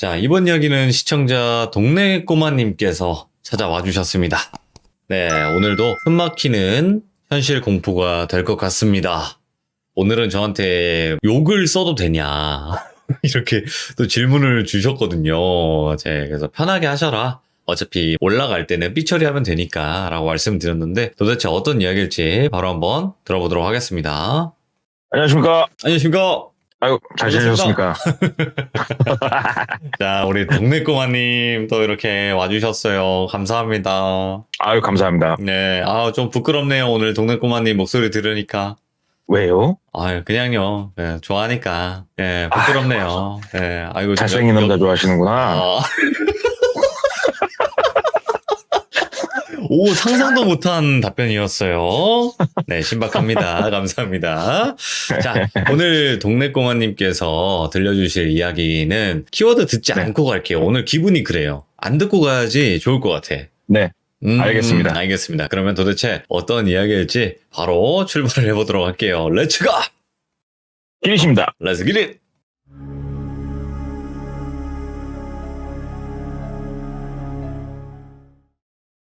자, 이번 이야기는 시청자 동네 꼬마님께서 찾아와 주셨습니다. 네, 오늘도 숨막히는 현실 공포가 될 것 같습니다. 오늘은 저한테 욕을 써도 되냐 이렇게 또 질문을 주셨거든요. 그래서 편하게 하셔라. 어차피 올라갈 때는 삐처리하면 되니까 라고 말씀드렸는데 도대체 어떤 이야기일지 바로 한번 들어보도록 하겠습니다. 안녕하십니까. 안녕하십니까. 아유, 잘 지내셨습니까? 자, 우리 동네 꼬마님 또 이렇게 와주셨어요. 감사합니다. 아유, 감사합니다. 네, 좀 부끄럽네요. 오늘 동네 꼬마님 목소리 들으니까. 왜요? 그냥요. 네, 좋아하니까. 네, 부끄럽네요. 네, 아이고. 잘생긴 남자 좋아하시는구나. 오, 상상도 못한 답변이었어요. 네, 신박합니다. 감사합니다. 자, 오늘 동네 꼬마님께서 들려주실 이야기는 키워드 듣지 않고 갈게요. 오늘 기분이 그래요. 안 듣고 가야지 좋을 것 같아. 네, 알겠습니다. 알겠습니다. 그러면 도대체 어떤 이야기일지 바로 출발을 해보도록 할게요. 렛츠 고! 기리십니다. 렛츠 기릿!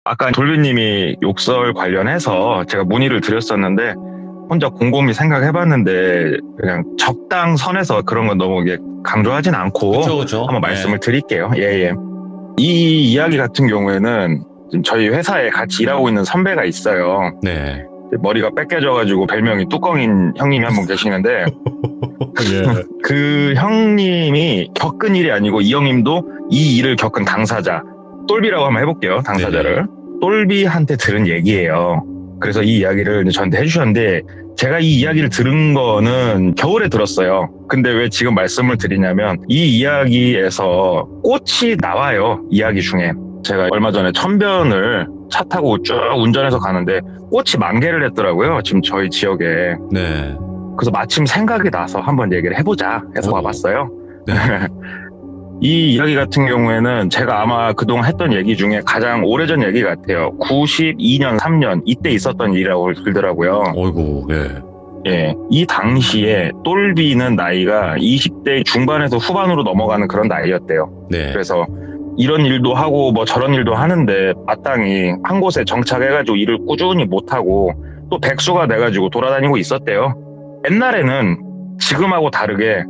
아까 돌비님이 욕설 관련해서 제가 문의를 드렸었는데 혼자 곰곰이 생각해봤는데 그냥 적당선에서 그런 건 너무 강조하진 않고 그쵸. 한번 말씀을 드릴게요. 예. 이 이야기 같은 경우에는 지금 저희 회사에 같이 일하고 있는 선배가 있어요. 네. 머리가 뺏겨져가지고 별명이 뚜껑인 형님이 한 분 계시는데 예. 그 형님이 겪은 일이 아니고 이 형님도 이 일을 겪은 당사자, 똘비라고 한번 해볼게요. 당사자를. 네네. 똘비한테 들은 얘기예요. 그래서 이 이야기를 저한테 해주셨는데 제가 이 이야기를 들은 거는 겨울에 들었어요. 근데 왜 지금 말씀을 드리냐면 이 이야기에서 꽃이 나와요. 이야기 중에. 제가 얼마 전에 천변을 차 타고 쭉 운전해서 가는데 꽃이 만개를 했더라고요. 지금 저희 지역에. 네. 그래서 마침 생각이 나서 한번 얘기를 해보자 해서 와봤어요. 네. 이 이야기 같은 경우에는 제가 아마 그동안 했던 얘기 중에 가장 오래전 얘기 같아요. 92년, 3년 이때 있었던 일이라고 들더라고요. 어이구, 예. 예, 이 당시에 똘비는 나이가 20대 중반에서 후반으로 넘어가는 그런 나이였대요. 네. 그래서 이런 일도 하고 뭐 저런 일도 하는데 마땅히 한 곳에 정착해가지고 일을 꾸준히 못하고 또 백수가 돼가지고 돌아다니고 있었대요. 옛날에는 지금하고 다르게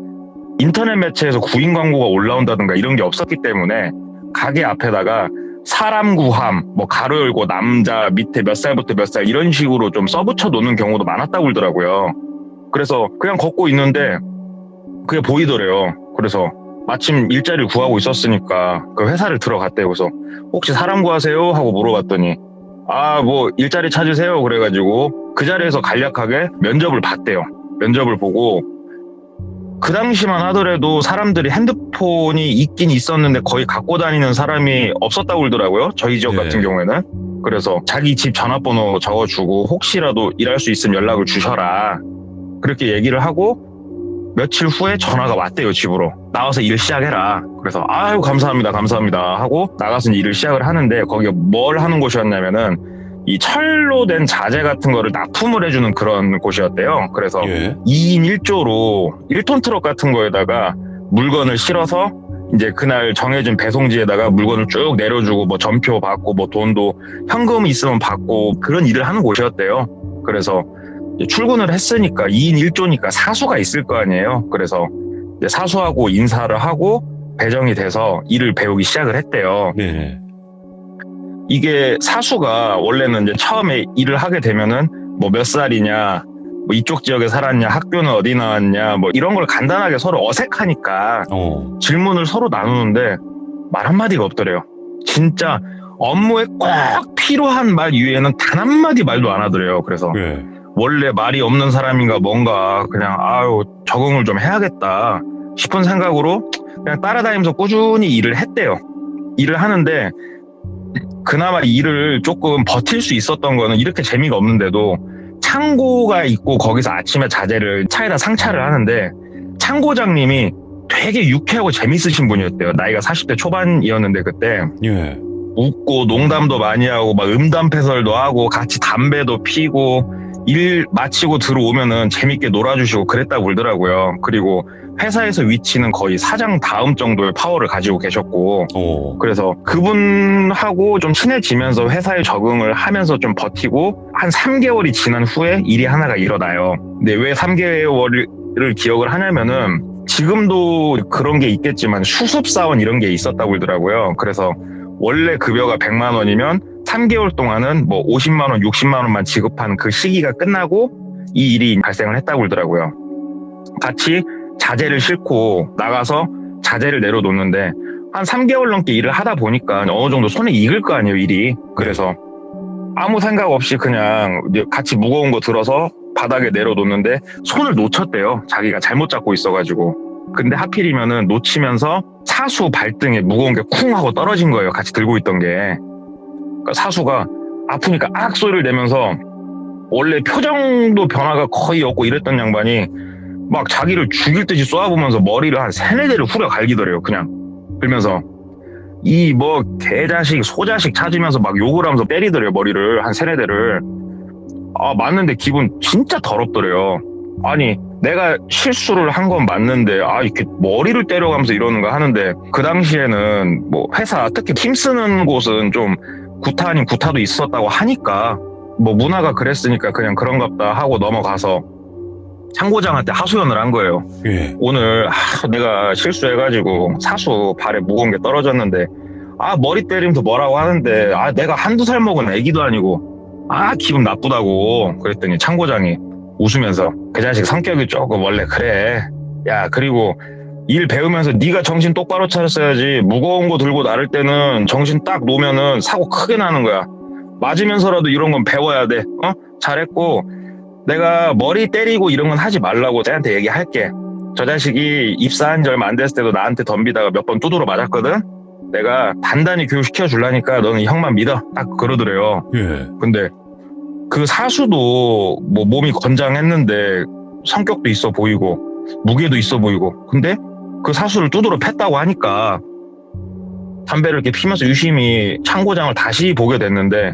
인터넷 매체에서 구인 광고가 올라온다든가 이런 게 없었기 때문에 가게 앞에다가 사람 구함, 뭐 가로 열고 남자 밑에 몇 살부터 몇 살 이런 식으로 좀 써붙여 놓는 경우도 많았다고 그러더라고요. 그래서 그냥 걷고 있는데 그게 보이더래요. 그래서 마침 일자리를 구하고 있었으니까 그 회사를 들어갔대요. 그래서 혹시 사람 구하세요? 하고 물어봤더니 뭐 일자리 찾으세요? 그래가지고 그 자리에서 간략하게 면접을 봤대요. 면접을 보고 그 당시만 하더라도 사람들이 핸드폰이 있긴 있었는데 거의 갖고 다니는 사람이 없었다고 그러더라고요. 저희 지역 같은 경우에는. 그래서 자기 집 전화번호 적어주고 혹시라도 일할 수 있으면 연락을 주셔라. 그렇게 얘기를 하고 며칠 후에 전화가 왔대요, 집으로. 나와서 일 시작해라. 그래서 아유 감사합니다 하고 나가서 일을 시작을 하는데 거기가 뭘 하는 곳이었냐면은 이 철로 된 자재 같은 거를 납품을 해주는 그런 곳이었대요. 그래서 2인 1조로 1톤 트럭 같은 거에다가 물건을 실어서 이제 그날 정해진 배송지에다가 물건을 쭉 내려주고 뭐 전표 받고 뭐 돈도 현금 있으면 받고 그런 일을 하는 곳이었대요. 그래서 출근을 했으니까 2인 1조니까 사수가 있을 거 아니에요. 그래서 이제 사수하고 인사를 하고 배정이 돼서 일을 배우기 시작을 했대요. 네. 이게 사수가 원래는 이제 처음에 일을 하게 되면은 뭐 몇 살이냐, 뭐 이쪽 지역에 살았냐, 학교는 어디 나왔냐, 뭐 이런 걸 간단하게 서로 어색하니까 질문을 서로 나누는데 말 한마디가 없더래요. 진짜 업무에 꼭 필요한 말 이외에는 단 한마디 말도 안 하더래요. 그래서 원래 말이 없는 사람인가 뭔가 그냥 적응을 좀 해야겠다 싶은 생각으로 그냥 따라다니면서 꾸준히 일을 했대요. 일을 하는데 그나마 일을 조금 버틸 수 있었던 거는 이렇게 재미가 없는데도 창고가 있고 거기서 아침에 자재를 차에다 상차를 하는데 창고장님이 되게 유쾌하고 재밌으신 분이었대요. 나이가 40대 초반이었는데 그때 웃고 농담도 많이 하고 막 음담패설도 하고 같이 담배도 피고 일 마치고 들어오면은 재밌게 놀아주시고 그랬다고 그러더라고요. 그리고 회사에서 위치는 거의 사장 다음 정도의 파워를 가지고 계셨고, 오. 그래서 그분하고 좀 친해지면서 회사에 적응을 하면서 좀 버티고 한 3개월이 지난 후에 일이 하나가 일어나요. 근데 왜 3개월을 기억을 하냐면은 지금도 그런 게 있겠지만 수습사원 이런 게 있었다고 그러더라고요. 그래서 원래 급여가 100만 원이면 3개월 동안은 뭐 50만 원, 60만 원만 지급하는 그 시기가 끝나고 이 일이 발생을 했다고 그러더라고요. 같이 자재를 싣고 나가서 자재를 내려놓는데 한 3개월 넘게 일을 하다 보니까 어느 정도 손에 익을 거 아니에요, 일이. 그래서 아무 생각 없이 그냥 같이 무거운 거 들어서 바닥에 내려놓는데 손을 놓쳤대요. 자기가 잘못 잡고 있어가지고. 근데 하필이면은 놓치면서 사수 발등에 무거운 게 쿵 하고 떨어진 거예요. 같이 들고 있던 게. 그러니까 사수가 아프니까 악 소리를 내면서 원래 표정도 변화가 거의 없고 이랬던 양반이 막 자기를 죽일 듯이 쏘아보면서 머리를 한 3-4대를 후려 갈기더래요. 그냥 그러면서 이 뭐 개자식 소자식 찾으면서 막 욕을 하면서 때리더래요. 머리를 한 3-4대를. 아, 맞는데 기분 진짜 더럽더래요. 아니 내가 실수를 한 건 맞는데 이렇게 머리를 때려가면서 이러는가 하는데, 그 당시에는 뭐 회사 특히 힘 쓰는 곳은 좀 구타 아닌 구타도 있었다고 하니까 뭐 문화가 그랬으니까 그냥 그런갑다 하고 넘어가서 창고장한테 하소연을 한 거예요. 예. 오늘 내가 실수해가지고 사수 발에 무거운 게 떨어졌는데 머리 때리면서 뭐라고 하는데 내가 1-2살 먹은 애기도 아니고 기분 나쁘다고 그랬더니 창고장이 웃으면서 그 자식 성격이 조금 원래 그래. 야, 그리고 일 배우면서 네가 정신 똑바로 차렸어야지. 무거운 거 들고 나를 때는 정신 딱 놓으면은 사고 크게 나는 거야. 맞으면서라도 이런 건 배워야 돼. 잘했고 내가 머리 때리고 이런 건 하지 말라고 쟤한테 얘기할게. 저 자식이 입사한 지 얼마 안 됐을 때도 나한테 덤비다가 몇 번 두드러 맞았거든. 내가 단단히 교육시켜 줄라니까 너는 형만 믿어. 딱 그러더래요. 예. 근데 그 사수도 뭐 몸이 건장했는데 성격도 있어 보이고 무게도 있어 보이고, 근데 그 사수를 두드러 팼다고 하니까 담배를 이렇게 피면서 유심히 창고장을 다시 보게 됐는데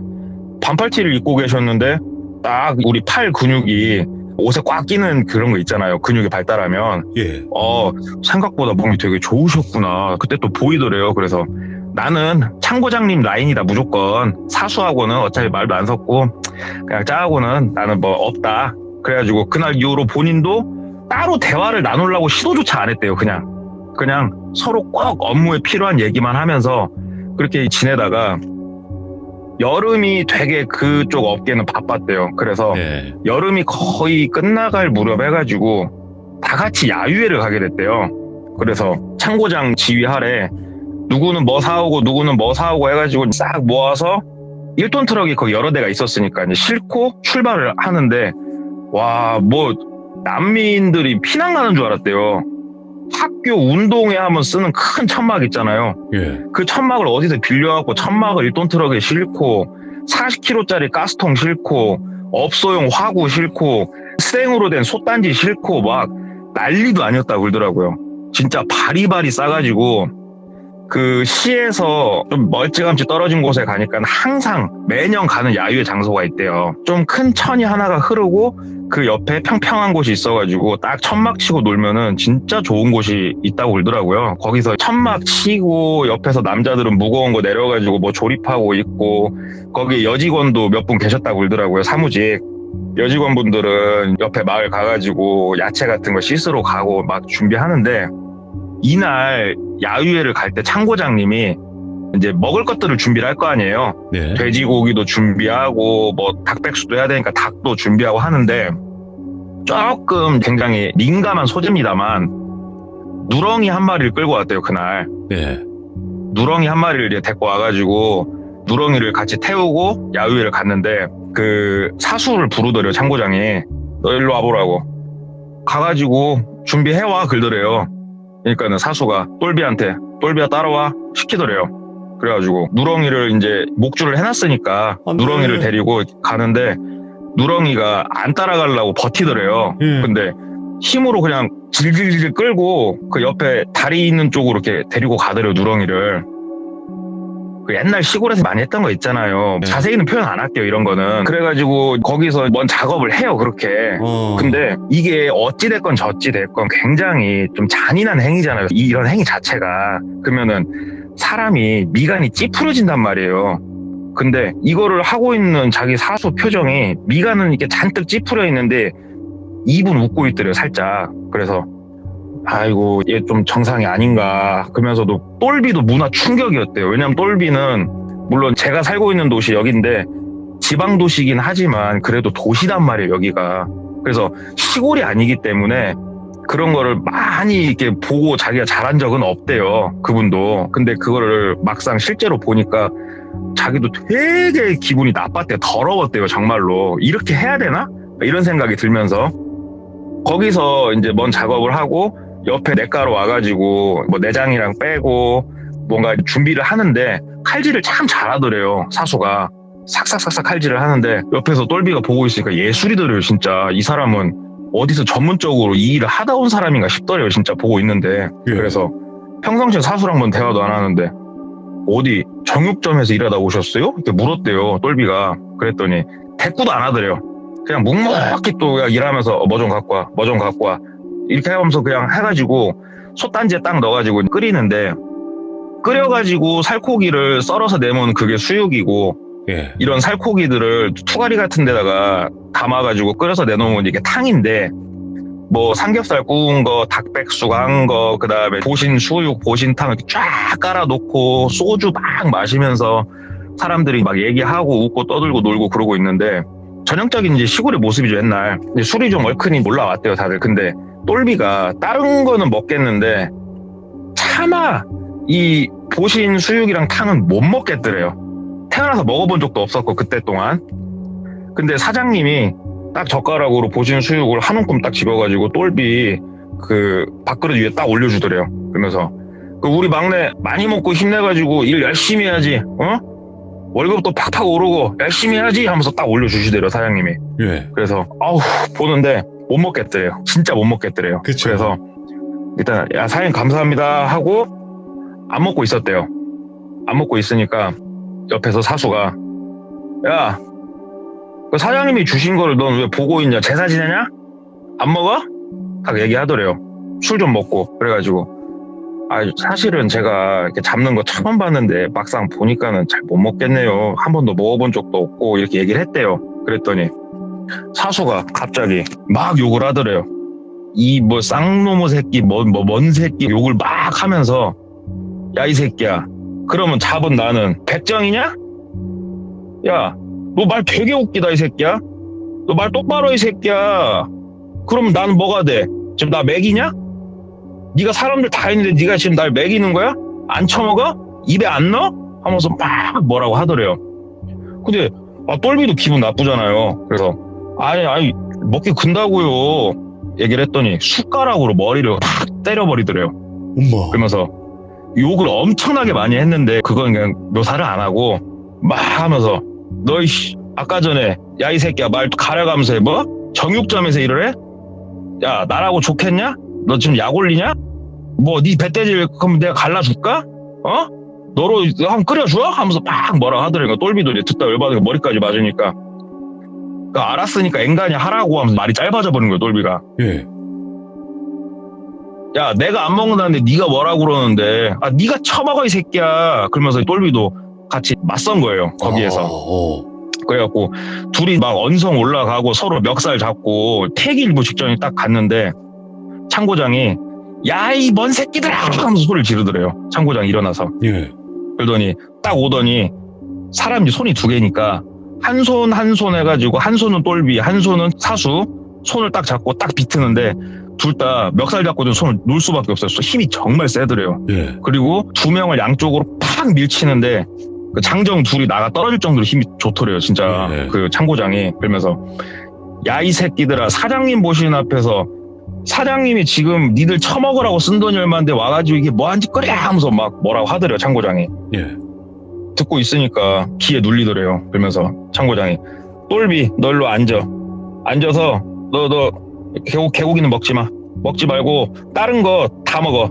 반팔티를 입고 계셨는데 딱 우리 팔 근육이 옷에 꽉 끼는 그런 거 있잖아요. 근육이 발달하면. 예. 생각보다 몸이 되게 좋으셨구나. 그때 또 보이더래요. 그래서 나는 창고장님 라인이다 무조건. 사수하고는 어차피 말도 안 섞고 그냥 짜하고는 나는 뭐 없다. 그래가지고 그날 이후로 본인도 따로 대화를 나누려고 시도조차 안 했대요. 그냥 서로 꼭 업무에 필요한 얘기만 하면서 그렇게 지내다가 여름이 되게 그쪽 업계는 바빴대요. 그래서 예. 여름이 거의 끝나갈 무렵 해가지고 다 같이 야유회를 가게 됐대요. 그래서 창고장 지휘 아래 누구는 뭐 사오고 누구는 뭐 사오고 해가지고 싹 모아서 1톤 트럭이 거의 여러 대가 있었으니까 이제 싣고 출발을 하는데, 와, 뭐 난민들이 피난 가는 줄 알았대요. 학교 운동회 하면 쓰는 큰 천막 있잖아요. 예. 그 천막을 어디서 빌려갖고 천막을 1톤 트럭에 싣고 40kg짜리 가스통 싣고 업소용 화구 싣고 생으로 된 솥단지 싣고 막 난리도 아니었다고 그러더라고요. 진짜 바리바리 싸가지고 그 시에서 좀 멀찌감치 떨어진 곳에 가니까 항상 매년 가는 야유회 장소가 있대요. 좀 큰 천이 하나가 흐르고 그 옆에 평평한 곳이 있어가지고 딱 천막 치고 놀면은 진짜 좋은 곳이 있다고 그러더라고요. 거기서 천막 치고 옆에서 남자들은 무거운 거 내려가지고 뭐 조립하고 있고, 거기 여직원도 몇 분 계셨다고 그러더라고요. 사무직 여직원분들은 옆에 마을 가가지고 야채 같은 거 씻으러 가고 막 준비하는데, 이날 야유회를 갈 때 창고장님이 이제 먹을 것들을 준비를 할 거 아니에요. 네. 돼지고기도 준비하고 뭐 닭백숙도 해야 되니까 닭도 준비하고 하는데, 조금 굉장히 민감한 소재입니다만 누렁이 한 마리를 끌고 왔대요. 그날 네. 누렁이 한 마리를 이제 데리고 와가지고 누렁이를 같이 태우고 야유회를 갔는데, 그 사수를 부르더래요. 창고장이 너 일로 와보라고. 가가지고 준비해와 그러더래요. 그러니까는 사수가 똘비한테 똘비야 따라와 시키더래요. 그래가지고 누렁이를 이제 목줄을 해놨으니까 안 돼. 누렁이를 데리고 가는데 누렁이가 안 따라가려고 버티더래요. 예. 근데 힘으로 그냥 질질질 끌고 그 옆에 다리 있는 쪽으로 이렇게 데리고 가더래요. 누렁이를. 그 옛날 시골에서 많이 했던 거 있잖아요. 네. 자세히는 표현 안 할게요, 이런 거는. 그래가지고 거기서 뭔 작업을 해요, 그렇게. 근데 이게 어찌됐건 저찌됐건 굉장히 좀 잔인한 행위잖아요, 이런 행위 자체가. 그러면은 사람이 미간이 찌푸려진단 말이에요. 근데 이거를 하고 있는 자기 사수 표정이 미간은 이렇게 잔뜩 찌푸려 있는데 입은 웃고 있더래요, 살짝. 그래서 아이고 얘 좀 정상이 아닌가. 그러면서도 똘비도 문화 충격이었대요. 왜냐면 똘비는 물론 제가 살고 있는 도시 여기인데 지방 도시긴 하지만 그래도 도시단 말이에요, 여기가. 그래서 시골이 아니기 때문에 그런 거를 많이 이렇게 보고 자기가 잘한 적은 없대요, 그분도. 근데 그거를 막상 실제로 보니까 자기도 되게 기분이 나빴대요. 더러웠대요, 정말로. 이렇게 해야 되나? 이런 생각이 들면서 거기서 이제 뭔 작업을 하고 옆에 냇가로 와가지고 뭐 내장이랑 빼고 뭔가 준비를 하는데 칼질을 참 잘하더래요, 사수가. 삭삭삭삭 칼질을 하는데 옆에서 똘비가 보고 있으니까 예술이더래요, 진짜. 이 사람은 어디서 전문적으로 이 일을 하다 온 사람인가 싶더래요, 진짜 보고 있는데. 예. 그래서 평상시에 사수랑 뭔 대화도 안 하는데 어디 정육점에서 일하다 오셨어요? 이렇게 물었대요, 똘비가. 그랬더니 대꾸도 안 하더래요. 그냥 묵묵히 또 그냥 일하면서 뭐 좀 갖고 와, 뭐 좀 갖고 와. 이렇게 하면서 그냥 해가지고 솥단지에 딱 넣어가지고 끓이는데, 끓여가지고 살코기를 썰어서 내면 그게 수육이고, 예. 이런 살코기들을 투가리 같은 데다가 담아가지고 끓여서 내놓으면 이게 탕인데, 뭐 삼겹살 구운 거, 닭백숙 한 거, 그 다음에 보신 수육, 보신탕 이렇게 쫙 깔아놓고 소주 막 마시면서 사람들이 막 얘기하고 웃고 떠들고 놀고 그러고 있는데, 전형적인 이제 시골의 모습이죠, 옛날. 이제 술이 좀 얼큰이 올라왔대요, 다들. 근데 똘비가 다른 거는 먹겠는데 차마 이 보신 수육이랑 탕은 못 먹겠더래요. 태어나서 먹어본 적도 없었고, 그때 동안. 근데 사장님이 딱 젓가락으로 보신 수육을 한 움큼 딱 집어가지고 똘비 그 밥그릇 위에 딱 올려주더래요. 그러면서 그 우리 막내 많이 먹고 힘내가지고 일 열심히 해야지, 월급도 팍팍 오르고 열심히 해야지 하면서 딱 올려주시더래요, 사장님이. 예. 그래서 아우 보는데 못 먹겠더래요. 진짜 못 먹겠더래요. 그쵸. 그래서 일단 야 사장님 감사합니다 하고 안 먹고 있었대요. 안 먹고 있으니까 옆에서 사수가 야, 그 사장님이 주신 거를 넌 왜 보고 있냐? 제사 지내냐? 안 먹어? 하고 얘기하더래요. 술 좀 먹고. 그래가지고 사실은 제가 이렇게 잡는 거 처음 봤는데 막상 보니까는 잘 못 먹겠네요. 한 번도 먹어본 적도 없고 이렇게 얘기를 했대요. 그랬더니 사수가 갑자기 막 욕을 하더래요. 이 뭐 쌍놈의 새끼, 뭔 새끼 욕을 막 하면서 야 이 새끼야, 그러면 잡은 나는 백정이냐? 야, 너 말 되게 웃기다 이 새끼야. 너 말 똑바로 해 이 새끼야. 그럼 나는 뭐가 돼? 지금 나 먹이냐? 네가 사람들 다 있는데 네가 지금 날 먹이는 거야? 안 처먹어? 입에 안 넣어? 하면서 막 뭐라고 하더래요. 근데 똘비도 기분 나쁘잖아요. 그래서 아니 먹기 근다고요 얘기를 했더니 숟가락으로 머리를 팍 때려버리더래요. 엄마. 그러면서 욕을 엄청나게 많이 했는데 그건 그냥 묘사를 안 하고 막 하면서 너 아까 전에 야 이 새끼야 말 가려가면서 해 뭐? 정육점에서 일을 해? 야 나라고 좋겠냐? 너 지금 약 올리냐? 뭐 네 배떼질 그럼 내가 갈라줄까? 너로 한번 끓여줘? 하면서 막 뭐라 하더라니까. 똘비도 이제 듣다 열받으니까 머리까지 맞으니까 그러니까 알았으니까 앵간히 하라고 하면서 말이 짧아져 버린 거예요, 똘비가. 예. 야 내가 안 먹는다는데 네가 뭐라고 그러는데 네가 처먹어 이 새끼야. 그러면서 똘비도 같이 맞선 거예요, 거기에서. 그래갖고 둘이 막 언성 올라가고 서로 멱살 잡고 퇴기 일부 직전에 딱 갔는데 창고장이 야 이 뭔 새끼들아 하면서 소리를 지르더래요. 창고장이 일어나서. 예. 그러더니 딱 오더니 사람이 손이 두 개니까 한 손 한 손 해가지고 한 손은 똘비 한 손은 사수 손을 딱 잡고 딱 비트는데 둘 다 멱살 잡고 손을 놓을 수밖에 없어요. 힘이 정말 세더래요. 예. 그리고 두 명을 양쪽으로 팍 밀치는데 그 장정 둘이 나가 떨어질 정도로 힘이 좋더래요, 진짜. 예. 그 창고장이. 그러면서 야 이 새끼들아, 사장님 보시는 앞에서 사장님이 지금 니들 처먹으라고 쓴 돈이 얼마인데 와가지고 이게 뭐 한지 끓여 하면서 막 뭐라고 하더래요, 창고장이. 예. 듣고 있으니까 귀에 눌리더래요. 그러면서 창고장이 똘비 너 일로 앉아서 너 개고기는 먹지 말고 다른 거 다 먹어.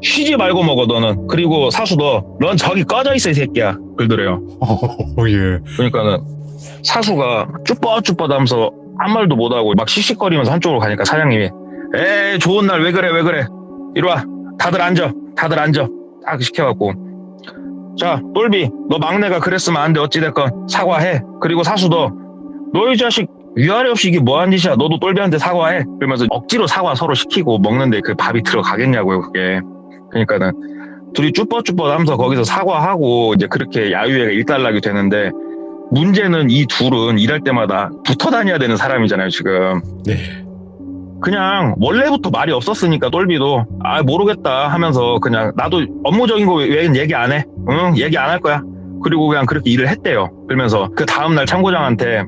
쉬지 말고 먹어 너는. 그리고 사수 넌 저기 꺼져 있어 이 새끼야. 그러더래요. 예. 그러니까는 사수가 쭈뼛쭈뼛 하면서 한 말도 못하고 막 씩씩거리면서 한쪽으로 가니까 사장님이 에이 좋은 날 왜 그래 이리와 다들 앉아 딱 시켜갖고 자 똘비 너 막내가 그랬으면 안 돼 어찌됐건 사과해. 그리고 사수 너 이 자식 위아래 없이 이게 뭐하는 짓이야. 너도 똘비한테 사과해. 그러면서 억지로 사과 서로 시키고 먹는데 그 밥이 들어가겠냐고요 그게. 그러니까는 둘이 쭈뼛쭈뼛 하면서 거기서 사과하고 이제 그렇게 야유회가 일단락이 되는데 문제는 이 둘은 일할 때마다 붙어 다녀야 되는 사람이잖아요 지금. 네. 그냥 원래부터 말이 없었으니까 똘비도 모르겠다 하면서 그냥 나도 업무적인 거 외에는 얘기 안 해. 응 얘기 안 할 거야. 그리고 그냥 그렇게 일을 했대요. 그러면서 그 다음날 참고장한테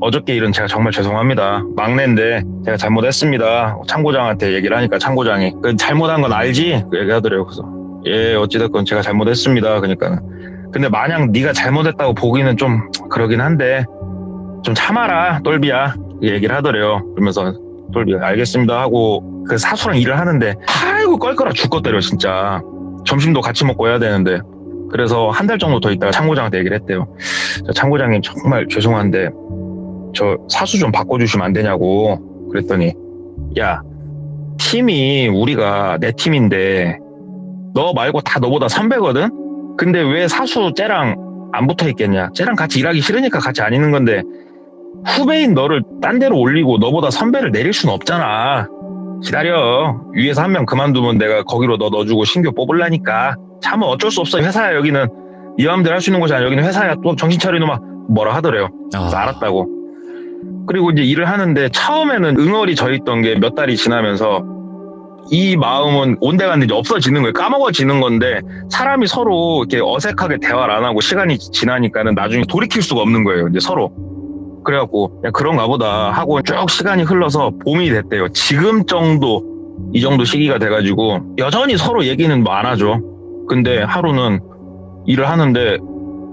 어저께 일은 제가 정말 죄송합니다. 막내인데 제가 잘못했습니다. 참고장한테 얘기를 하니까 참고장이 그 잘못한 건 알지? 그 얘기하더래요. 그래서 예 어찌됐건 제가 잘못했습니다. 그러니까 근데 만약 네가 잘못했다고 보기는 좀 그러긴 한데 좀 참아라 똘비야 얘기를 하더래요. 그러면서 똘비가 알겠습니다 하고 그 사수랑 일을 하는데 아이고 껄껄아 죽겠더래요 진짜. 점심도 같이 먹고 해야 되는데. 그래서 한 달 정도 더 있다가 참고장한테 얘기를 했대요. 참고장님 정말 죄송한데 저 사수 좀 바꿔주시면 안 되냐고. 그랬더니 야 팀이 우리가 내 팀인데 너 말고 다 너보다 선배거든. 근데 왜 사수 쟤랑 안 붙어 있겠냐. 쟤랑 같이 일하기 싫으니까 같이 안 있는 건데 후배인 너를 딴 데로 올리고 너보다 선배를 내릴 순 없잖아. 기다려. 위에서 한 명 그만두면 내가 거기로 너 넣어주고 신규 뽑으려니까. 참은 어쩔 수 없어. 회사야 여기는. 네 마음대로 할 수 있는 곳이 아니야. 여기는 회사야. 또 정신 차려 이놈아. 뭐라 하더래요. 그래서 알았다고. 그리고 이제 일을 하는데 처음에는 응어리 져 있던 게 몇 달이 지나면서 이 마음은 온데간데 이제 없어지는 거예요. 까먹어지는 건데 사람이 서로 이렇게 어색하게 대화를 안 하고 시간이 지나니까는 나중에 돌이킬 수가 없는 거예요. 이제 서로. 그래갖고 야, 그런가 보다 하고 쭉 시간이 흘러서 봄이 됐대요. 지금 정도 이 정도 시기가 돼가지고 여전히 서로 얘기는 뭐 안 하죠. 근데 하루는 일을 하는데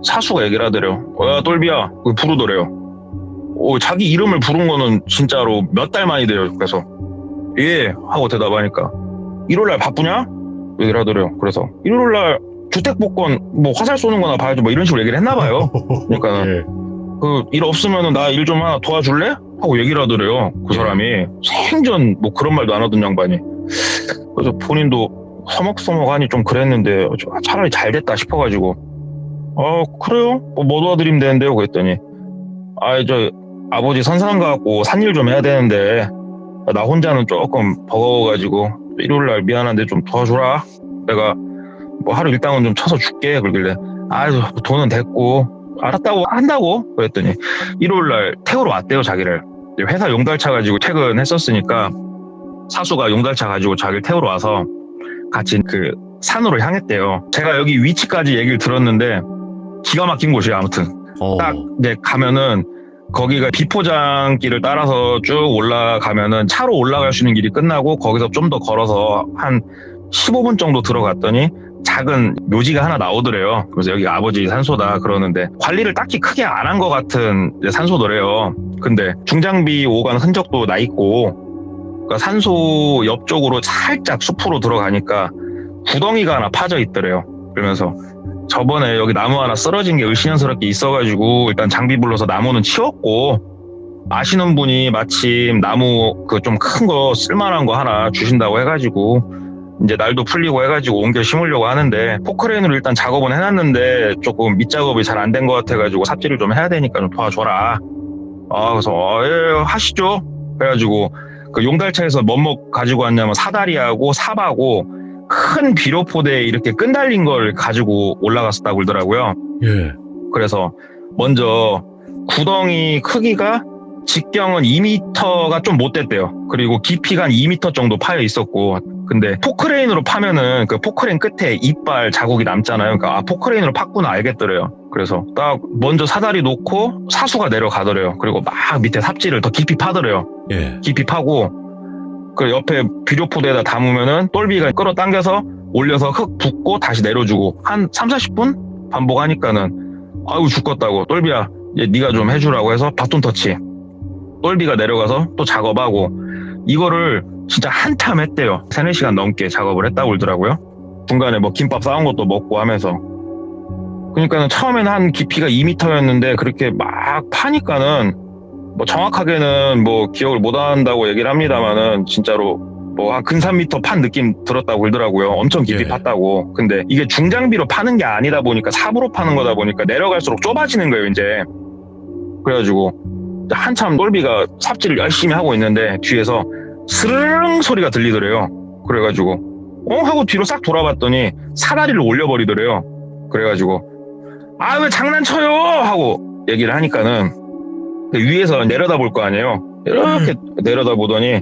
사수가 얘기를 하더래요. 야 똘비야 부르더래요. 자기 이름을 부른 거는 진짜로 몇 달 만이 돼요. 그래서 예 하고 대답하니까 일요일날 바쁘냐? 얘기를 하더래요. 그래서 일요일날 주택복권 뭐 화살 쏘는 거나 봐야지 뭐 이런 식으로 얘기를 했나 봐요. 그러니까 예. 그 일 없으면은 나 일 좀 하나 도와줄래? 하고 얘기를 하더래요. 그 사람이 생전 뭐 그런 말도 안 하던 양반이. 그래서 본인도 서먹서먹하니 좀 그랬는데 차라리 잘 됐다 싶어가지고 그래요? 뭐 도와드리면 되는데요? 그랬더니 저 아버지 선산 가갖고 산일 좀 해야 되는데 나 혼자는 조금 버거워가지고 일요일날 미안한데 좀 도와줘라. 내가 뭐 하루 일당은 좀 쳐서 줄게. 그러길래 돈은 됐고 알았다고 한다고. 그랬더니 일요일날 태우러 왔대요. 자기를. 회사 용달차 가지고 퇴근했었으니까 사수가 용달차 가지고 자기를 태우러 와서 같이 그 산으로 향했대요. 제가 여기 위치까지 얘기를 들었는데 기가 막힌 곳이에요. 아무튼 딱 이제 가면은 거기가 비포장길을 따라서 쭉 올라가면은 차로 올라갈 수 있는 길이 끝나고 거기서 좀 더 걸어서 한 15분 정도 들어갔더니 작은 묘지가 하나 나오더래요. 그래서 여기 아버지 산소다 그러는데 관리를 딱히 크게 안 한 것 같은 산소더래요. 근데 중장비 오간 흔적도 나 있고 그러니까 산소 옆쪽으로 살짝 숲으로 들어가니까 구덩이가 하나 파져 있더래요. 그러면서 저번에 여기 나무 하나 쓰러진 게 을씨년스럽게 있어가지고 일단 장비 불러서 나무는 치웠고 아시는 분이 마침 나무 그 좀 큰 거 쓸만한 거 하나 주신다고 해가지고 이제 날도 풀리고 해가지고 옮겨 심으려고 하는데 포크레인으로 일단 작업은 해놨는데 조금 밑작업이 잘 안 된 것 같아가지고 삽질을 좀 해야 되니까 좀 도와줘라. 그래서 예 하시죠. 그래가지고 그 용달차에서 뭐뭐 가지고 왔냐면 사다리하고 삽하고 큰 비료포대에 이렇게 끈달린 걸 가지고 올라갔었다고 그러더라고요. 예. 그래서 먼저 구덩이 크기가 직경은 2m가 좀 못 됐대요. 그리고 깊이가 한 2m 정도 파여 있었고 근데 포크레인으로 파면은 그 포크레인 끝에 이빨 자국이 남잖아요. 그러니까 포크레인으로 팠구나 알겠더래요. 그래서 딱 먼저 사다리 놓고 사수가 내려가더래요. 그리고 막 밑에 삽질을 더 깊이 파더래요. 예. 깊이 파고 그 옆에 비료포대에다 담으면은 똘비가 끌어당겨서 올려서 흙 붓고 다시 내려주고 한 3-40분 반복하니까는 아이고 죽겠다고 똘비야 이제 네가 좀 해주라고 해서 바톤 터치 똘비가 내려가서 또 작업하고 이거를 진짜 한참 했대요. 3-4시간 넘게 작업을 했다고 그러더라고요. 중간에 뭐 김밥 싸운 것도 먹고 하면서. 그러니까는 처음에는 한 깊이가 2m였는데 그렇게 막 파니까는 뭐 정확하게는 뭐 기억을 못 한다고 얘기를 합니다만은 진짜로 뭐 한 근 3m 판 느낌 들었다고 그러더라고요. 엄청 깊이 예. 팠다고. 근데 이게 중장비로 파는 게 아니다 보니까 삽으로 파는 거다 보니까 내려갈수록 좁아지는 거예요, 이제. 그래가지고 한참 똘비가 삽질을 열심히 하고 있는데 뒤에서 스르릉 소리가 들리더래요. 그래가지고 하고 뒤로 싹 돌아봤더니 사다리를 올려버리더래요. 그래가지고 아, 왜 장난쳐요? 하고 얘기를 하니까는 위에서 내려다 볼 거 아니에요. 이렇게 내려다 보더니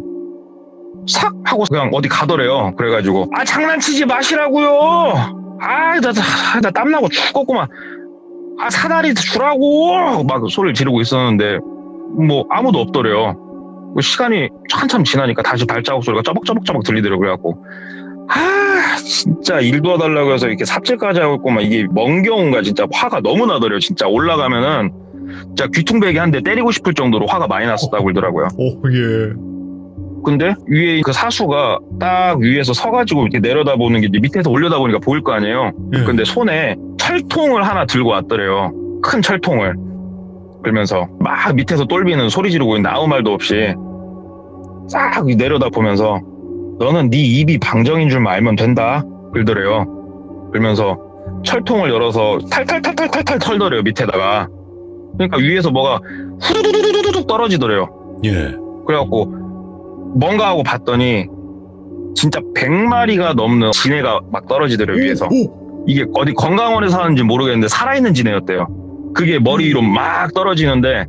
싹 하고 그냥 어디 가더래요. 그래가지고 아, 장난치지 마시라고요. 아, 나 땀나고 죽겠구만. 아, 사다리 주라고 막 소리를 지르고 있었는데 뭐 아무도 없더래요. 시간이 한참 지나니까 다시 발자국 소리가 쪼박쪼박쪼박 들리더라고요. 그래갖고 아, 진짜 일 도와달라고 해서 이렇게 삽질까지 하고 있고만 이게 먼 경우인가 진짜 화가 너무 나더래요. 진짜 올라가면은 진짜 귀퉁배기 한 대 때리고 싶을 정도로 화가 많이 났었다고 그러더라고요. 예. 근데 위에 그 사수가 딱 위에서 서가지고 이렇게 내려다보는 게 이제 밑에서 올려다보니까 보일 거 아니에요. 예. 근데 손에 철통을 하나 들고 왔더래요. 큰 철통을. 그러면서 막 밑에서 똘비는 소리 지르고 있는데 아무 말도 없이 싹 내려다보면서 너는 네 입이 방정인 줄만 알면 된다. 그러더래요. 그러면서 철통을 열어서 탈탈탈탈탈탈 털더래요. 밑에다가. 그러니까 위에서 뭐가 후두두두두둑 떨어지더래요. 예. 그래갖고 뭔가 하고 봤더니 진짜 100마리가 넘는 지네가 막 떨어지더래요. 위에서. 이게 어디 건강원에서 하는지 모르겠는데 살아있는 지네였대요. 그게 머리 위로 막 떨어지는데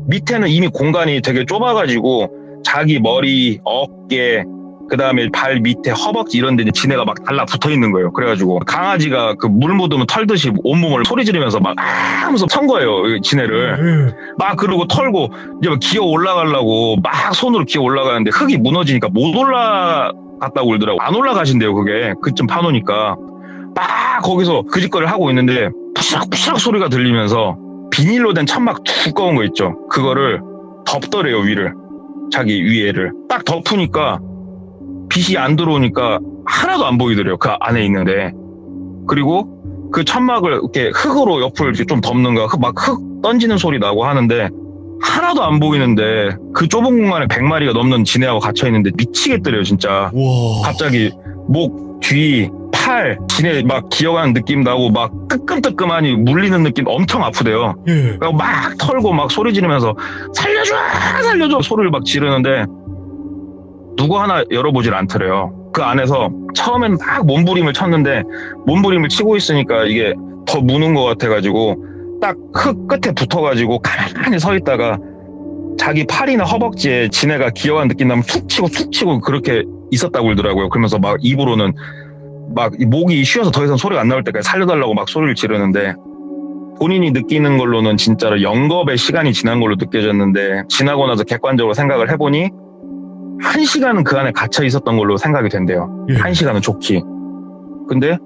밑에는 이미 공간이 되게 좁아가지고 자기 머리, 어깨, 그 다음에 발 밑에 허벅지 이런 데 이제 지네가 막 달라붙어 있는 거예요. 그래가지고 강아지가 그 물 묻으면 털듯이 온몸을 소리 지르면서 막 하면서 천 거예요. 지네를. 막 그러고 털고 이제 막 기어 올라가려고 막 손으로 기어 올라가는데 흙이 무너지니까 못 올라갔다고 그러더라고. 안 올라가신대요. 그게 그쯤 파놓으니까 막 거기서 그 짓거리를 하고 있는데 푸시락푸시락 소리가 들리면서 비닐로 된 천막 두꺼운 거 있죠. 그거를 덮더래요. 위를. 자기 위에를 딱 덮으니까 빛이 안 들어오니까 하나도 안 보이더래요. 그 안에 있는데. 그리고 그 천막을 이렇게 흙으로 옆을 이렇게 좀 덮는 거야. 막 흙 던지는 소리 나고 하는데 하나도 안 보이는데 그 좁은 공간에 100마리가 넘는 지네하고 gat혀 있는데 미치겠더래요. 진짜. 와. 갑자기 목, 뒤, 팔, 지네 막 기어가는 느낌 나고 막 뜨끔뜨끔하니 물리는 느낌 엄청 아프대요. 예. 막 털고 막 소리 지르면서 살려줘! 살려줘! 소리를 막 지르는데 누구 하나 열어보질 않더래요. 그 안에서 처음엔 막 몸부림을 쳤는데 몸부림을 치고 있으니까 이게 더 무는 것 같아가지고 딱 흙 끝에 붙어가지고 가만히 서 있다가 자기 팔이나 허벅지에 지네가 기어간 느낌 나면 툭 치고 그렇게 있었다고 그러더라고요. 그러면서 막 입으로는 막 목이 쉬어서 더 이상 소리가 안 나올 때까지 살려달라고 막 소리를 지르는데 본인이 느끼는 걸로는 진짜로 영겁의 시간이 지난 걸로 느껴졌는데 지나고 나서 객관적으로 생각을 해보니 1시간은 그 안에 갇혀 있었던 걸로 생각이 된대요. 예. 1시간은 좋기. 근데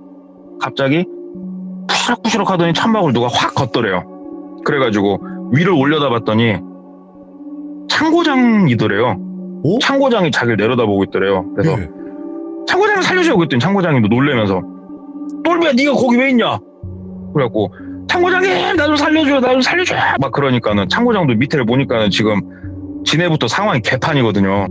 갑자기 푸시럭푸시럭 하더니 천막을 누가 확 걷더래요. 그래가지고 위를 올려다 봤더니 창고장이더래요. 오? 창고장이 자기를 내려다보고 있더래요. 그래서 예. 창고장을 살려줘요. 그랬더니 창고장님도 놀래면서 똘비야 네가 거기 왜 있냐? 그래갖고 창고장님 나 좀 살려줘요. 나 좀 살려줘. 막 그러니까는 창고장도 밑에를 보니까는 지금 지네부터 상황이 개판이거든요.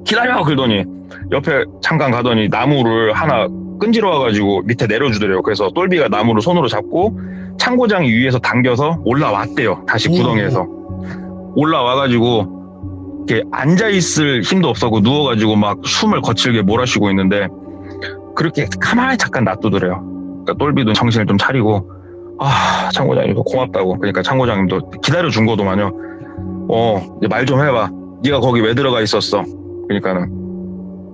기다려 그러더니 옆에 잠깐 가더니 나무를 하나 끈질러 와가지고 밑에 내려주더래요. 그래서 똘비가 나무를 손으로 잡고 창고장이 위에서 당겨서 올라왔대요. 다시 구덩이에서 올라와가지고 이렇게 앉아있을 힘도 없었고 누워가지고 막 숨을 거칠게 몰아쉬고 있는데 그렇게 가만히 잠깐 놔두더래요. 그러니까 똘비도 정신을 좀 차리고 아 창고장님도 고맙다고. 그러니까 창고장님도 기다려준 거도만요. 이제 말 좀 해봐. 네가 거기 왜 들어가 있었어? 그러니까는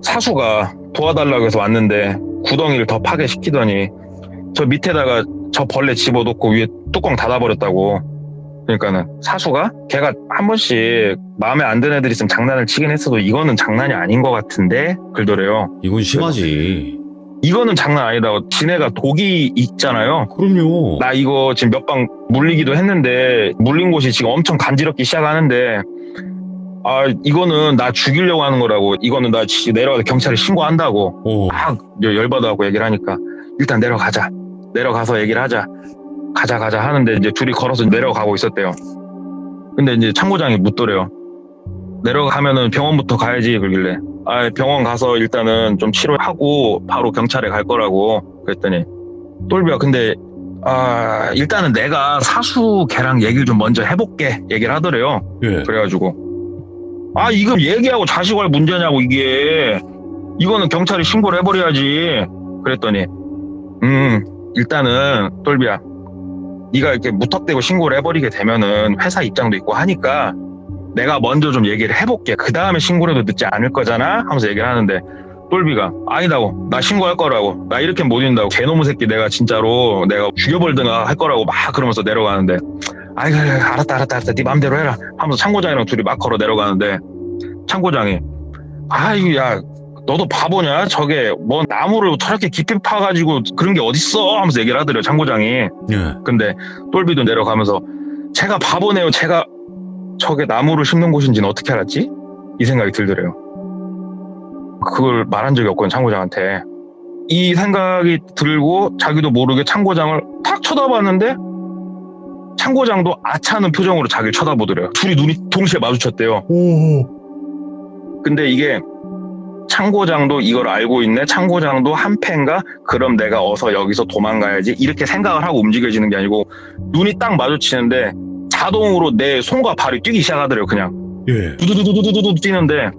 사수가 도와달라고 해서 왔는데 구덩이를 더 파괴시키더니 저 밑에다가 저 벌레 집어넣고 위에 뚜껑 닫아버렸다고. 그러니까는 사수가 걔가 한 번씩 마음에 안 드는 애들 있으면 장난을 치긴 했어도 이거는 장난이 아닌 것 같은데 그러더래요. 이건 심하지. 이거는 장난 아니다고. 지네가 독이 있잖아요. 그럼요. 나 이거 지금 몇 방 물리기도 했는데 물린 곳이 지금 엄청 간지럽기 시작하는데 아 이거는 나 죽이려고 하는 거라고. 이거는 나 내려가서 경찰에 신고한다고 오. 막 열받아하고 얘기를 하니까 일단 내려가자. 내려가서 얘기를 하자. 가자 하는데 이제 둘이 걸어서 내려가고 있었대요. 근데 이제 참고장이 묻더래요. 내려가면은 병원부터 가야지 그러길래 병원 가서 일단은 좀 치료하고 바로 경찰에 갈 거라고 그랬더니 똘비야 근데 일단은 내가 사수 걔랑 얘기를 좀 먼저 해볼게 얘기를 하더래요. 예. 그래가지고 이거 얘기하고 자식 할 문제냐고 이게 이거는 경찰에 신고를 해버려야지 그랬더니 일단은 똘비야 네가 이렇게 무턱대고 신고를 해버리게 되면은 회사 입장도 있고 하니까 내가 먼저 좀 얘기를 해볼게. 그 다음에 신고를 해도 늦지 않을 거잖아? 하면서 얘기를 하는데 똘비가 아니다고. 나 신고할 거라고. 나 이렇게 못 인다고. 개놈의 새끼 내가 진짜로 내가 죽여버리든가 할 거라고 막 그러면서 내려가는데 그래 알았다 네 맘대로 해라 하면서 참고장이랑 둘이 막 걸어 내려가는데 참고장이 야 너도 바보냐? 저게 뭐 나무를 저렇게 깊이 파가지고 그런 게 어딨어? 하면서 얘기를 하더래요 참고장이. 예. 근데 똘비도 내려가면서 제가 바보네요. 제가 저게 나무를 심는 곳인지는 어떻게 알았지? 이 생각이 들더래요. 그걸 말한 적이 없거든 참고장한테. 이 생각이 들고 자기도 모르게 참고장을 탁 쳐다봤는데 참고장도 아차하는 표정으로 자기를 쳐다보더래요. 둘이 눈이 동시에 마주쳤대요. 오. 근데 이게 참고장도 이걸 알고 있네. 참고장도 한패인가? 그럼 내가 어서 여기서 도망가야지. 이렇게 생각을 하고 움직여지는 게 아니고 눈이 딱 마주치는데 자동으로 내 손과 발이 뛰기 시작하더래요. 그냥 예. 두두두두두두 뛰는데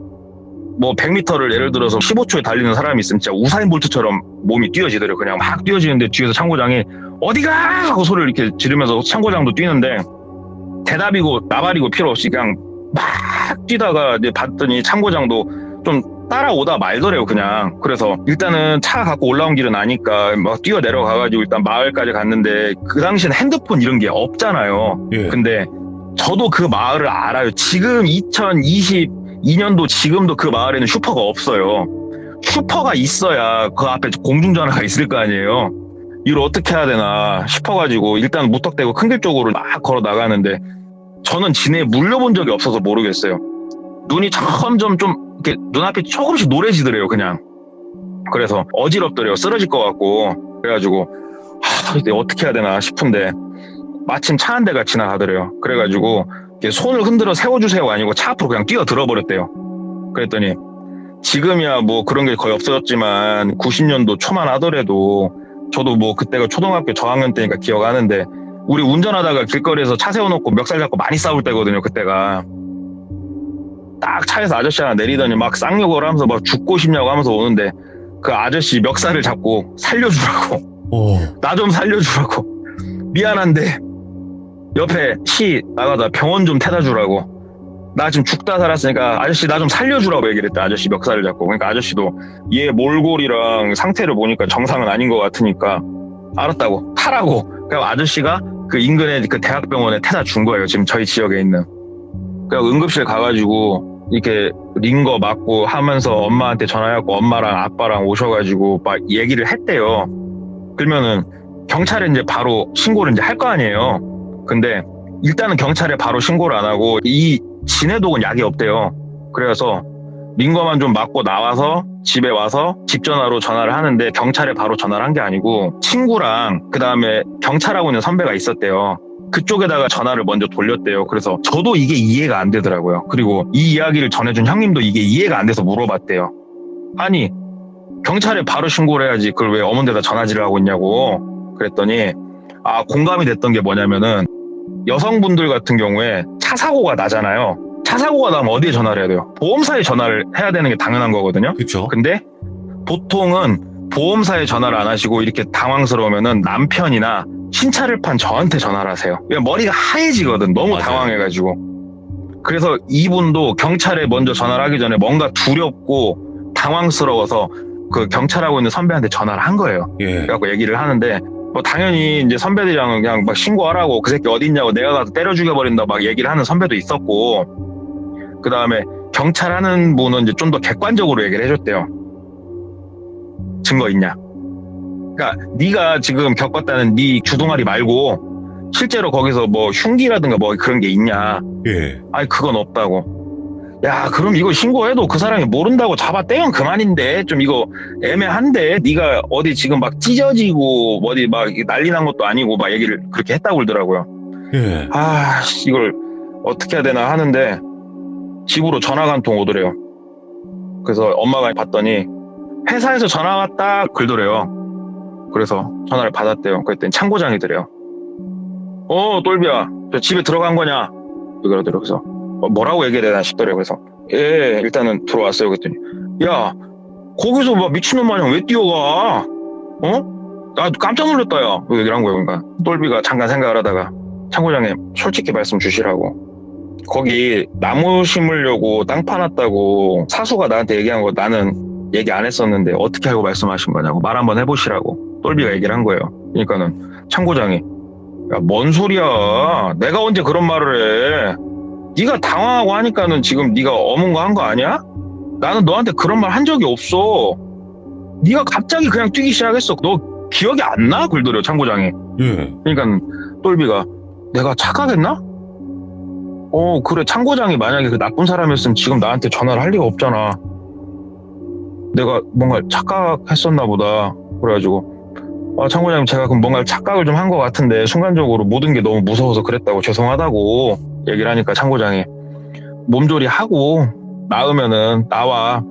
뭐 100m를 예를 들어서 15초에 달리는 사람이 있으면 진짜 우사인 볼트처럼 몸이 뛰어지더래요. 그냥 막 뛰어지는데 뒤에서 참고장이 어디가? 하고 소리를 이렇게 지르면서 참고장도 뛰는데 대답이고 나발이고 필요 없이 그냥 막 뛰다가 이제 봤더니 참고장도 좀 따라오다 말더래요. 그냥. 그래서 일단은 차 갖고 올라온 길은 아니까 막 뛰어 내려가가지고 일단 마을까지 갔는데 그 당시엔 핸드폰 이런 게 없잖아요. 예. 근데 저도 그 마을을 알아요. 지금 2022년도 지금도 그 마을에는 슈퍼가 없어요. 슈퍼가 있어야 그 앞에 공중전화가 있을 거 아니에요. 이걸 어떻게 해야 되나 싶어가지고 일단 무턱대고 큰 길 쪽으로 막 걸어 나가는데 저는 진해에 물려본 적이 없어서 모르겠어요. 눈이 점점 좀 이렇게 눈앞이 조금씩 노래지더래요. 그냥. 그래서 어지럽더래요. 쓰러질 것 같고. 그래가지고 이제 어떻게 해야 되나 싶은데 마침 차 한 대가 지나가더래요. 그래가지고 이렇게 손을 흔들어 세워주세요가 아니고 차 앞으로 그냥 뛰어 들어버렸대요. 그랬더니 지금이야 뭐 그런 게 거의 없어졌지만 90년도 초만 하더라도 저도 뭐 그때가 초등학교 저학년 때니까 기억하는데 우리 운전하다가 길거리에서 차 세워놓고 멱살 잡고 많이 싸울 때거든요. 그때가 딱 차에서 아저씨 하나 내리더니 막 쌍욕을 하면서 막 죽고 싶냐고 하면서 오는데 그 아저씨 멱살을 잡고 살려주라고. 나 좀 살려주라고. 미안한데 옆에 시 나가다 병원 좀 태다 주라고. 나 지금 죽다 살았으니까 아저씨 나 좀 살려주라고 얘기를 했대. 아저씨 멱살을 잡고. 그러니까 아저씨도 얘 몰골이랑 상태를 보니까 정상은 아닌 것 같으니까 알았다고 타라고. 그래서 아저씨가 그 인근의 그 대학병원에 태다 준 거예요. 지금 저희 지역에 있는. 그래서 응급실 가가지고 이렇게 링거 맞고 하면서 엄마한테 전화해갖고 엄마랑 아빠랑 오셔가지고 막 얘기를 했대요. 그러면은 경찰에 이제 바로 신고를 이제 할 거 아니에요. 근데 일단은 경찰에 바로 신고를 안 하고 이 진해독은 약이 없대요. 그래서 링거만 좀 맞고 나와서 집에 와서 집 전화로 전화를 하는데 경찰에 바로 전화를 한 게 아니고 친구랑 그 다음에 경찰하고 있는 선배가 있었대요. 그쪽에다가 전화를 먼저 돌렸대요. 그래서 저도 이게 이해가 안 되더라고요. 그리고 이 이야기를 전해준 형님도 이게 이해가 안 돼서 물어봤대요. 아니 경찰에 바로 신고를 해야지 그걸 왜 어머니에다 전화질을 하고 있냐고. 그랬더니 공감이 됐던 게 뭐냐면은 여성분들 같은 경우에 차 사고가 나잖아요. 차 사고가 나면 어디에 전화를 해야 돼요? 보험사에 전화를 해야 되는 게 당연한 거거든요. 그렇죠. 근데 보통은 보험사에 전화를 안 하시고 이렇게 당황스러우면은 남편이나 신차를 판 저한테 전화를 하세요. 머리가 하얘지거든. 너무 맞아요. 당황해가지고. 그래서 이분도 경찰에 먼저 전화를 하기 전에 뭔가 두렵고 당황스러워서 그 경찰하고 있는 선배한테 전화를 한 거예요. 예. 그래갖고 얘기를 하는데 뭐 당연히 이제 선배들이랑 그냥 막 신고하라고 그 새끼 어디 있냐고 내가 가서 때려 죽여버린다 막 얘기를 하는 선배도 있었고 그 다음에 경찰 하는 분은 이제 좀 더 객관적으로 얘기를 해줬대요. 증거 있냐? 그러니까 네가 지금 겪었다는 네 주둥아리 말고 실제로 거기서 뭐 흉기라든가 뭐 그런 게 있냐? 예. 아니 그건 없다고. 야, 그럼 이거 신고해도 그 사람이 모른다고 잡아 떼면 그만인데 좀 이거 애매한데 네가 어디 지금 막 찢어지고 어디 막 난리 난 것도 아니고 막 얘기를 그렇게 했다고 그러더라고요. 예. 아, 이걸 어떻게 해야 되나 하는데 집으로 전화가 한 통 오더래요. 그래서 엄마가 봤더니 회사에서 전화 왔다 그러더래요. 그래서 전화를 받았대요. 그랬더니 창고장이더래요. 똘비야, 저 집에 들어간 거냐? 그러더래요. 그래서 뭐라고 얘기해야 되나 싶더래요. 그래서 예, 일단은 들어왔어요. 그랬더니 야, 거기서 막 미친놈 마냥 왜 뛰어가? 나 깜짝 놀랐다, 야. 그 얘기를 한 거예요. 그러니까 똘비가 잠깐 생각을 하다가 창고장님 솔직히 말씀 주시라고. 거기 나무 심으려고 땅 파놨다고 사수가 나한테 얘기한 거 나는 얘기 안 했었는데 어떻게 알고 말씀하신 거냐고 말 한번 해보시라고 똘비가 얘기를 한 거예요. 그러니까는 창고장이 야, 뭔 소리야? 내가 언제 그런 말을 해? 네가 당황하고 하니까는 지금 네가 어문거한 거 아니야? 나는 너한테 그런 말 한 적이 없어. 네가 갑자기 그냥 뛰기 시작했어. 너 기억이 안 나? 그러더래요, 창고장이. 예. 그러니까 똘비가 내가 착각했나? 그래, 창고장이 만약에 그 나쁜 사람이었으면 지금 나한테 전화를 할 리가 없잖아. 내가 뭔가 착각했었나 보다. 그래가지고 창고장님, 제가 그럼 뭔가 착각을 좀 한 것 같은데 순간적으로 모든 게 너무 무서워서 그랬다고 죄송하다고 얘기를 하니까 창고장이 몸조리 하고 나으면은 나와.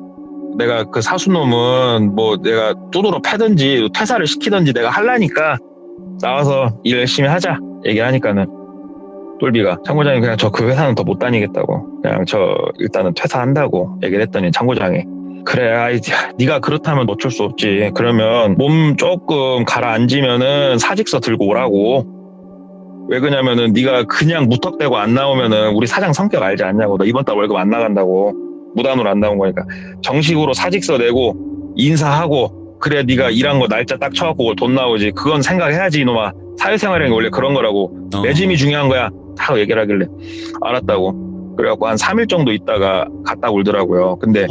내가 그 사수놈은 뭐 내가 두드러 패든지 퇴사를 시키든지 내가 할라니까 나와서 일 열심히 하자 얘기를 하니까는 똘비가 창고장이 그냥 저 그 회사는 더 못 다니겠다고 그냥 저 일단은 퇴사한다고 얘기를 했더니 창고장이 그래, 아이, 네가 그렇다면 어쩔 수 없지. 그러면 몸 조금 가라앉으면은 사직서 들고 오라고. 왜 그러냐면은 네가 그냥 무턱대고 안 나오면은 우리 사장 성격 알지 않냐고. 너 이번 달 월급 안 나간다고. 무단으로 안 나온 거니까 정식으로 사직서 내고 인사하고 그래야 네가 일한 거 날짜 딱 쳐갖고 돈 나오지. 그건 생각해야지 이놈아. 사회생활이라는 게 원래 그런 거라고. 매짐이 중요한 거야. 다 얘기를 하길래 알았다고. 그래갖고 한 3일 정도 있다가 갔다 오더라고요. 근데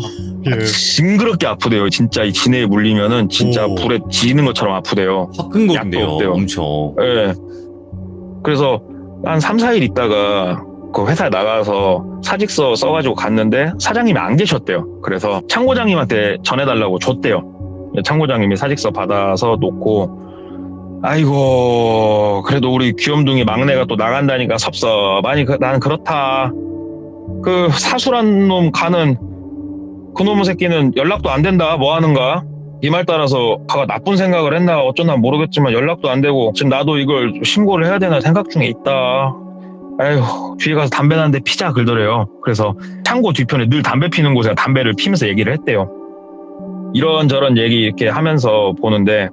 예. 징그럽게 아프대요. 진짜 이 진해에 물리면은 진짜 불에 지는 것처럼 아프대요. 화끈거린데요. 약도 없대요. 엄청. 예. 그래서 한 3, 4일 있다가 그 회사에 나가서 사직서 써가지고 갔는데 사장님이 안 계셨대요. 그래서 창고장님한테 전해달라고 줬대요. 창고장님이 사직서 받아서 놓고 아이고 그래도 우리 귀염둥이 막내가 또 나간다니까 섭섭하니 나는 그렇다. 그 사수란 놈 가는 그놈의 새끼는 연락도 안 된다. 뭐 하는가? 이 말 따라서 가가 나쁜 생각을 했나 어쩌나 모르겠지만 연락도 안 되고 지금 나도 이걸 신고를 해야 되나 생각 중에 있다. 아휴, 뒤에 가서 담배나 한 대 피자 그러더래요. 그래서 창고 뒤편에 늘 담배 피는 곳에 담배를 피면서 얘기를 했대요. 이런저런 얘기 이렇게 하면서 보는데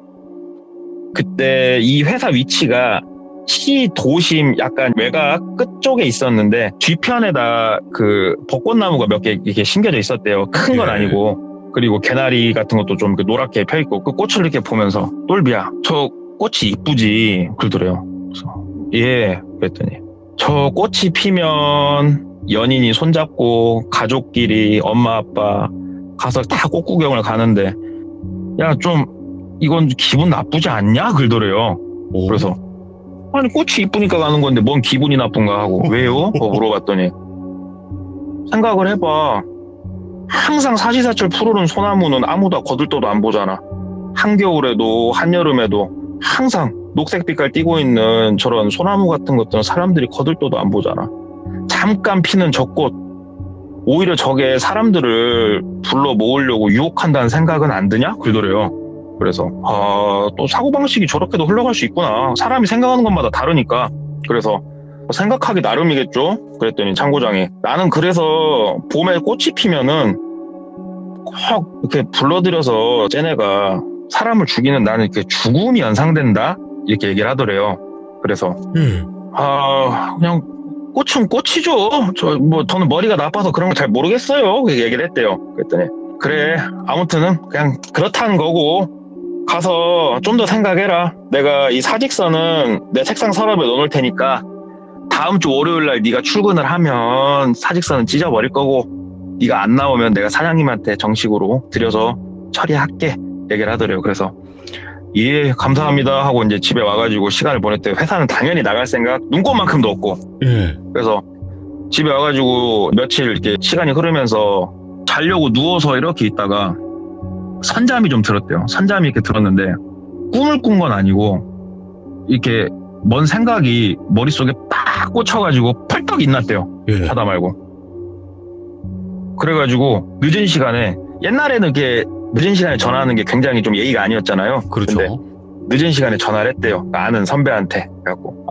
그때 이 회사 위치가 시 도심 약간 외곽 끝쪽에 있었는데 뒤편에다 그 벚꽃나무가 몇 개 이렇게 심겨져 있었대요. 큰 건 아니고. 그리고 개나리 같은 것도 좀 노랗게 펴있고 그 꽃을 이렇게 보면서 똘비야 저 꽃이 이쁘지 그러더래요. 그래서 예 그랬더니 저 꽃이 피면 연인이 손잡고 가족끼리 엄마 아빠 가서 다 꽃 구경을 가는데 야 좀 이건 기분 나쁘지 않냐 그러더래요. 오. 그래서 아니 꽃이 이쁘니까 가는 건데 뭔 기분이 나쁜가 하고 왜요? 물어봤더니 생각을 해봐. 항상 사시사철 푸르른 소나무는 아무도 거들떠도 안 보잖아. 한겨울에도 한여름에도 항상 녹색빛깔 띠고 있는 저런 소나무 같은 것들은 사람들이 거들떠도 안 보잖아. 잠깐 피는 저 꽃 오히려 저게 사람들을 불러 모으려고 유혹한다는 생각은 안 드냐? 그러더래요. 그래서 또 사고방식이 저렇게도 흘러갈 수 있구나. 사람이 생각하는 것마다 다르니까. 그래서 생각하기 나름이겠죠? 그랬더니 창고장이 나는 그래서 봄에 꽃이 피면은 꼭 이렇게 불러들여서 쟤네가 사람을 죽이는 나는 이렇게 죽음이 연상된다? 이렇게 얘기를 하더래요. 그래서 그냥 꽃은 꽃이죠. 저는 머리가 나빠서 그런 거 잘 모르겠어요. 그렇게 얘기를 했대요. 그랬더니 그래 아무튼은 그냥 그렇다는 거고 가서 좀 더 생각해라. 내가 이 사직서는 내 책상 서랍에 넣어놓을 테니까 다음 주 월요일 날 네가 출근을 하면 사직서는 찢어버릴 거고 네가 안 나오면 내가 사장님한테 정식으로 들여서 처리할게 얘기를 하더래요. 그래서 예 감사합니다 하고 이제 집에 와가지고 시간을 보냈대요. 회사는 당연히 나갈 생각 눈꼽만큼도 없고. 예. 그래서 집에 와가지고 며칠 이렇게 시간이 흐르면서 자려고 누워서 이렇게 있다가 선잠이 좀 들었대요. 선잠이 이렇게 들었는데 꿈을 꾼 건 아니고 이렇게 뭔 생각이 머릿속에 팍 꽂혀가지고 펄떡 일어났대요. 예. 자다 말고. 그래가지고 늦은 시간에, 옛날에는 이렇게 늦은 시간에 전화하는 게 굉장히 좀 예의가 아니었잖아요. 그렇죠. 근데 늦은 시간에 전화를 했대요. 아는 선배한테. 그래갖고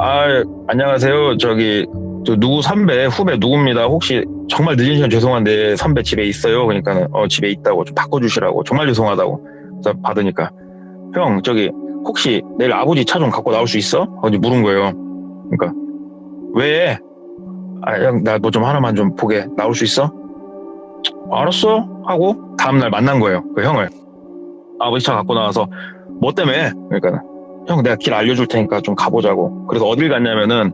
안녕하세요. 저 누구 선배 후배 누구입니다. 혹시 정말 늦은 시간 죄송한데 선배 집에 있어요. 그러니까 집에 있다고 좀 바꿔주시라고. 정말 죄송하다고. 그래서 받으니까 형 혹시 내일 아버지 차 좀 갖고 나올 수 있어? 어디 물은 거예요. 그러니까 왜? 형 나 뭐 좀 하나만 좀 보게 나올 수 있어? 알았어 하고 다음날 만난 거예요. 그 형을. 아버지 차 갖고 나와서 뭐 때문에? 그러니까 형 내가 길 알려줄 테니까 좀 가보자고. 그래서 어딜 갔냐면은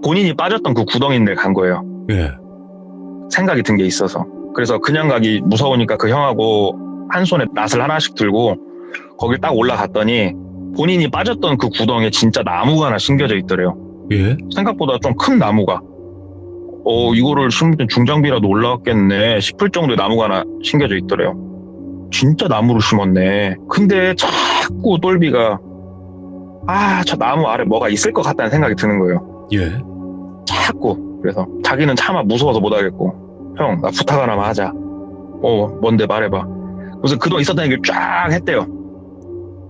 본인이 빠졌던 그 구덩이인데 간 거예요. 예. 생각이 든 게 있어서. 그래서 그냥 가기 무서우니까 그 형하고 한 손에 낫을 하나씩 들고 거길 딱 올라갔더니 본인이 빠졌던 그 구덩이에 진짜 나무가 하나 심겨져 있더래요. 예. 생각보다 좀 큰 나무가. 이거를 심으면 중장비라도 올라왔겠네 싶을 정도의 나무가 하나 심겨져 있더래요. 진짜 나무를 심었네. 근데 자꾸 똘비가 저 나무 아래 뭐가 있을 것 같다는 생각이 드는 거예요. 예. 자꾸. 그래서 자기는 차마 무서워서 못하겠고, 형 나 부탁 하나만 하자. 뭔데 말해봐. 그래서 그동안 있었던 얘기를 쫙 했대요.